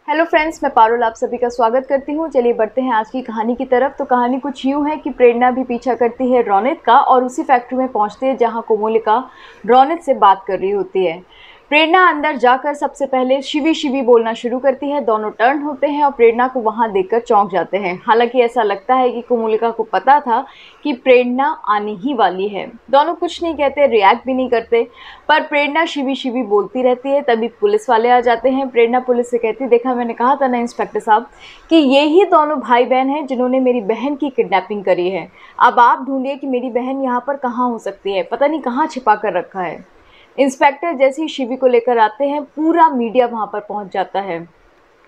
Hello friends, मैं पारुल आप सभी का स्वागत करती हूँ। चलिए बढ़ते हैं आज की कहानी की तरफ। तो कहानी कुछ यूँ है कि प्रेरणा भी पीछा करती है रौनित का और उसी फैक्ट्री में पहुँचती है जहाँ कोमोलिका रौनित से बात कर रही होती है। प्रेरणा अंदर जाकर सबसे पहले शिवी शिवी बोलना शुरू करती है। दोनों टर्न होते हैं और प्रेरणा को वहाँ देखकर चौंक जाते हैं। हालांकि ऐसा लगता है कि कोमोलिका को पता था कि प्रेरणा आने ही वाली है। दोनों कुछ नहीं कहते, रिएक्ट भी नहीं करते, पर प्रेरणा शिवी शिवी बोलती रहती है। तभी पुलिस वाले आ जाते हैं। प्रेरणा पुलिस से कहती है, देखा मैंने कहा था ना इंस्पेक्टर साहब कि ये ही दोनों भाई बहन हैं जिन्होंने मेरी बहन की किडनैपिंग करी है। अब आप ढूंढिए कि मेरी बहन यहाँ पर कहाँ हो सकती है, पता नहीं कहाँ छिपा कर रखा है। इंस्पेक्टर जैसे ही शिवी को लेकर आते हैं, पूरा मीडिया वहाँ पर पहुँच जाता है।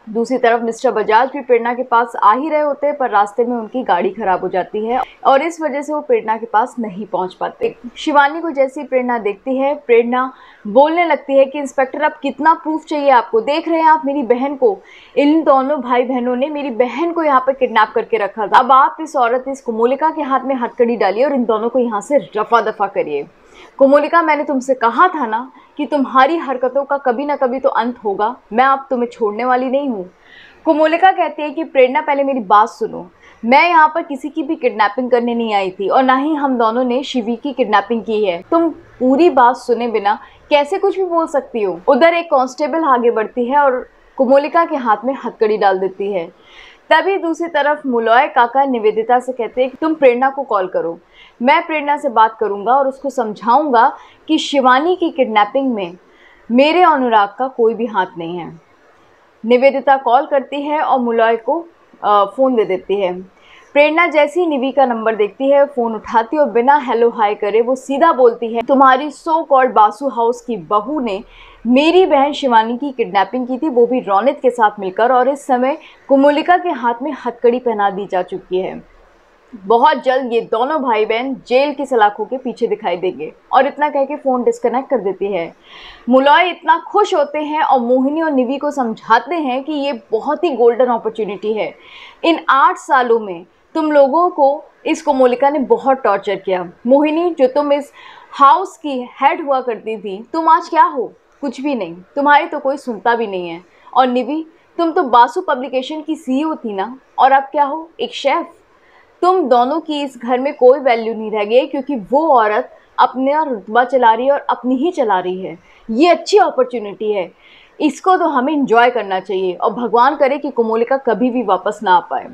दूसरी तरफ मिस्टर बजाज भी प्रेरणा के पास आ ही रहे होते हैं, पर रास्ते में उनकी गाड़ी खराब हो जाती है और इस वजह से वो प्रेरणा के पास नहीं पहुंच पाते। शिवानी को जैसी प्रेरणा देखती है, प्रेरणा बोलने लगती है कि इंस्पेक्टर अब कितना प्रूफ चाहिए आपको, देख रहे हैं आप मेरी बहन को, इन दोनों भाई बहनों ने मेरी बहन को यहाँ पर किडनैप करके रखा था। अब आप इस औरत इस कोमोलिका के हाथ में हथकड़ी डालिए और इन दोनों को यहाँ से रफा दफा करिए। कोमोलिका, मैंने तुमसे कहा था ना कि तुम्हारी हरकतों का कभी ना कभी तो अंत होगा, मैं अब तुम्हें छोड़ने वाली नहीं हूँ। कोमोलिका कहती है कि प्रेरणा पहले मेरी बात सुनो, मैं यहाँ पर किसी की भी किडनैपिंग करने नहीं आई थी और ना ही हम दोनों ने शिवी की किडनैपिंग की है। तुम पूरी बात सुने बिना कैसे कुछ भी बोल सकती हो। उधर एक कांस्टेबल आगे बढ़ती है और कोमोलिका के हाथ में हथकड़ी डाल देती है। तभी दूसरी तरफ मुलॉय काका निवेदिता से कहते हैं कि तुम प्रेरणा को कॉल करो, मैं प्रेरणा से बात करूंगा और उसको समझाऊंगा कि शिवानी की किडनैपिंग में मेरे अनुराग का कोई भी हाथ नहीं है। निवेदिता कॉल करती है और मुलॉय को फ़ोन दे देती है। प्रेरणा जैसी निवी का नंबर देखती है, फ़ोन उठाती है और बिना हेलो हाय करे वो सीधा बोलती है, तुम्हारी सो कॉल्ड बासु हाउस की बहू ने मेरी बहन शिवानी की किडनैपिंग की थी, वो भी रौनित के साथ मिलकर, और इस समय कोमोलिका के हाथ में हथकड़ी पहना दी जा चुकी है। बहुत जल्द ये दोनों भाई बहन जेल की सलाखों के पीछे दिखाई देंगे। और इतना कह के फ़ोन डिस्कनेक्ट कर देती है। मुलॉय इतना खुश होते हैं और मोहिनी और निवी को समझाते हैं कि ये बहुत ही गोल्डन अपॉर्चुनिटी है। इन 8 सालों में तुम लोगों को इस कोमोलिका ने बहुत टॉर्चर किया। मोहिनी, जो तुम इस हाउस की हेड हुआ करती थी, तुम आज क्या हो? कुछ भी नहीं, तुम्हारी तो कोई सुनता भी नहीं है। और निवी, तुम तो बासु पब्लिकेशन की CEO थी ना, और अब क्या हो? एक शेफ़। तुम दोनों की इस घर में कोई वैल्यू नहीं रह गई क्योंकि वो औरत अपना रुतबा चला रही है और अपनी ही चला रही है। ये अच्छी अपॉर्चुनिटी है, इसको तो हमें एंजॉय करना चाहिए और भगवान करे कि कोमोलिका कभी भी वापस ना आ पाए।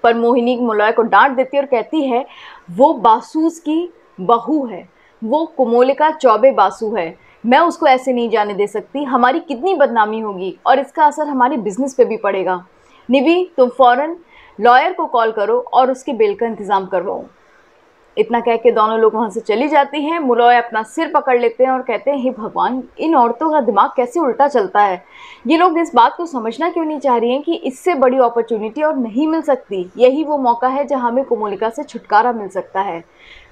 पर मोहिनी मुलॉय को डांट देती है और कहती है, वो बासूस की बहू है, वो कोमोलिका चौबे बासु है, मैं उसको ऐसे नहीं जाने दे सकती। हमारी कितनी बदनामी होगी और इसका असर हमारे बिजनेस पे भी पड़ेगा। निवी, तुम फ़ौरन लॉयर को कॉल करो और उसके बेल का इंतज़ाम करवाओ। इतना कह के दोनों लोग वहाँ से चली जाती हैं। मुलॉय अपना सिर पकड़ लेते हैं और कहते हैं, हे भगवान, इन औरतों का दिमाग कैसे उल्टा चलता है। ये लोग इस बात को समझना क्यों नहीं चाह रही हैं कि इससे बड़ी अपॉर्चुनिटी और नहीं मिल सकती। यही वो मौका है जहाँ हमें कोमोलिका से छुटकारा मिल सकता है।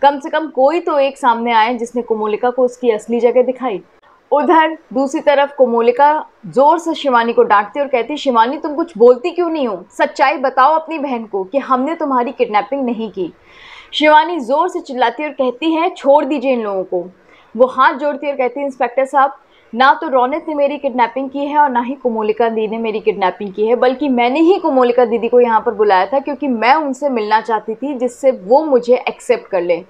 कम से कम कोई तो एक सामने आए जिसने कोमोलिका को उसकी असली जगह दिखाई। उधर दूसरी तरफ कोमोलिका जोर से शिवानी को डांटती और कहती, शिवानी तुम कुछ बोलती क्यों नहीं हो? सच्चाई बताओ अपनी बहन को कि हमने तुम्हारी किडनैपिंग नहीं की। शिवानी जोर से चिल्लाती और कहती है, छोड़ दीजिए इन लोगों को। वो हाथ जोड़ती और कहती है, इंस्पेक्टर साहब, ना तो रौनित ने मेरी किडनैपिंग की है और ना ही कोमोलिका दीदी ने मेरी किडनैपिंग की है, बल्कि मैंने ही कोमोलिका दीदी को यहाँ पर बुलाया था क्योंकि मैं उनसे मिलना चाहती थी जिससे वो मुझे एक्सेप्ट कर ले।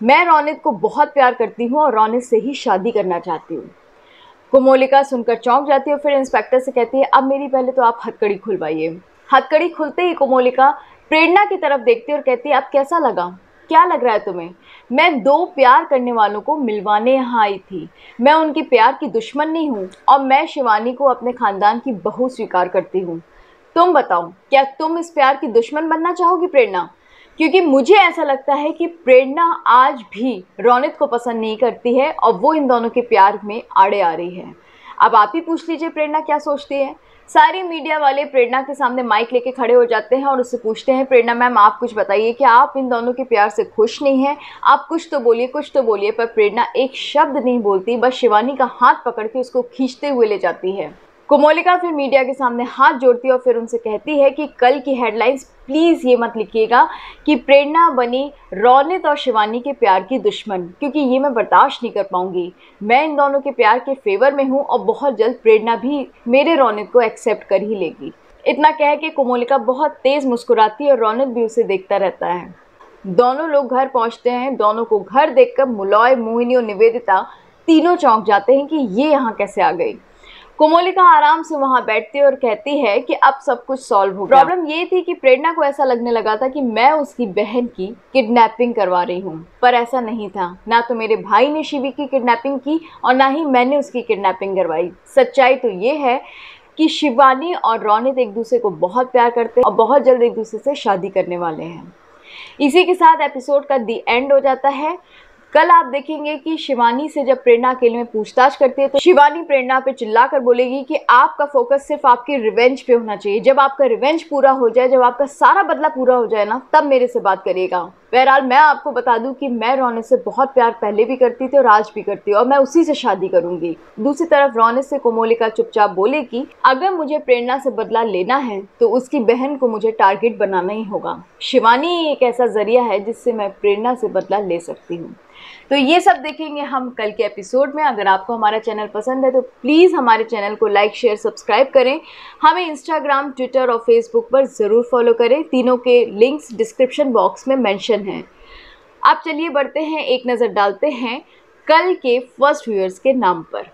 मैं रौनित को बहुत प्यार करती हूँ और रौनित से ही शादी करना चाहती हूँ। कोमोलिका सुनकर चौंक जाती है और फिर इंस्पेक्टर से कहती है, अब मेरी पहले तो आप हथकड़ी खुलवाइए। हथकड़ी खुलते ही कोमोलिका प्रेरणा की तरफ देखती है और कहती है, अब कैसा लगा? क्या लग रहा है तुम्हें? मैं 2 प्यार करने वालों को मिलवाने यहाँ आई थी। मैं उनकी प्यार की दुश्मन नहीं हूँ और मैं शिवानी को अपने ख़ानदान की बहू स्वीकार करती हूँ। तुम बताओ, क्या तुम इस प्यार की दुश्मन बनना चाहोगी प्रेरणा? क्योंकि मुझे ऐसा लगता है कि प्रेरणा आज भी रौनित को पसंद नहीं करती है और वो इन दोनों के प्यार में आड़े आ रही है। अब आप ही पूछ लीजिए प्रेरणा क्या सोचती है। सारे मीडिया वाले प्रेरणा के सामने माइक लेके खड़े हो जाते हैं और उससे पूछते हैं, प्रेरणा मैम आप कुछ बताइए, क्या आप इन दोनों के प्यार से खुश नहीं हैं? आप कुछ तो बोलिए, कुछ तो बोलिए। पर प्रेरणा एक शब्द नहीं बोलती, बस शिवानी का हाथ पकड़ के उसको खींचते हुए ले जाती है। कोमोलिका फिर मीडिया के सामने हाथ जोड़ती है और फिर उनसे कहती है कि कल की हेडलाइंस प्लीज़ ये मत लिखिएगा कि प्रेरणा बनी रौनित और शिवानी के प्यार की दुश्मन, क्योंकि ये मैं बर्दाश्त नहीं कर पाऊंगी। मैं इन दोनों के प्यार के फेवर में हूँ और बहुत जल्द प्रेरणा भी मेरे रौनित को एक्सेप्ट कर ही लेगी। इतना कह के कोमोलिका बहुत तेज़ मुस्कुराती है और रौनित भी उसे देखता रहता है। दोनों लोग घर पहुंचते हैं। दोनों को घर देखकर मुलॉय, मोहिनी और निवेदिता तीनों चौंक जाते हैं कि ये यहाँ कैसे आ गई। कोमोलिका आराम से वहां बैठती है और कहती है कि अब सब कुछ सॉल्व हो गया। प्रॉब्लम ये थी कि प्रेरणा को ऐसा लगने लगा था कि मैं उसकी बहन की किडनैपिंग करवा रही हूँ, पर ऐसा नहीं था। ना तो मेरे भाई ने शिवी की किडनैपिंग की और ना ही मैंने उसकी किडनैपिंग करवाई। सच्चाई तो ये है कि शिवानी और रौनित एक दूसरे को बहुत प्यार करते हैं और बहुत जल्द एक दूसरे से शादी करने वाले हैं। इसी के साथ एपिसोड का दी एंड हो जाता है। कल आप देखेंगे कि शिवानी से जब प्रेरणा अकेले में पूछताछ करती है तो शिवानी प्रेरणा पे चिल्लाकर बोलेगी कि आपका फोकस सिर्फ आपकी रिवेंज पे होना चाहिए। जब आपका रिवेंज पूरा हो जाए, जब आपका सारा बदला पूरा हो जाए ना, तब मेरे से बात करिएगा। बहरहाल मैं आपको बता दूं कि मैं रौनित से बहुत प्यार पहले भी करती थी और आज भी करती हूँ और मैं उसी से शादी करूंगी। दूसरी तरफ रौनित से कोमोलिका चुपचाप बोले कि अगर मुझे प्रेरणा से बदला लेना है तो उसकी बहन को मुझे टारगेट बनाना ही होगा। शिवानी एक ऐसा जरिया है जिससे मैं प्रेरणा से बदला ले सकती हूँ। तो ये सब देखेंगे हम कल के एपिसोड में। अगर आपको हमारा चैनल पसंद है तो प्लीज़ हमारे चैनल को लाइक, शेयर, सब्सक्राइब करें। हमें इंस्टाग्राम, ट्विटर और फेसबुक पर ज़रूर फॉलो करें। तीनों के लिंक्स डिस्क्रिप्शन बॉक्स में मेंशन हैं। आप चलिए बढ़ते हैं, एक नज़र डालते हैं कल के फर्स्ट व्यूअर्स के नाम पर।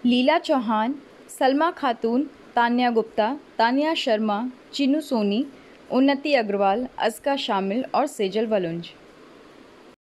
लीला चौहान, सलमा खातून, तान्या गुप्ता, तान्या शर्मा, चिनू सोनी, उन्नति अग्रवाल, अस्का शामिल और सेजल वलुंज।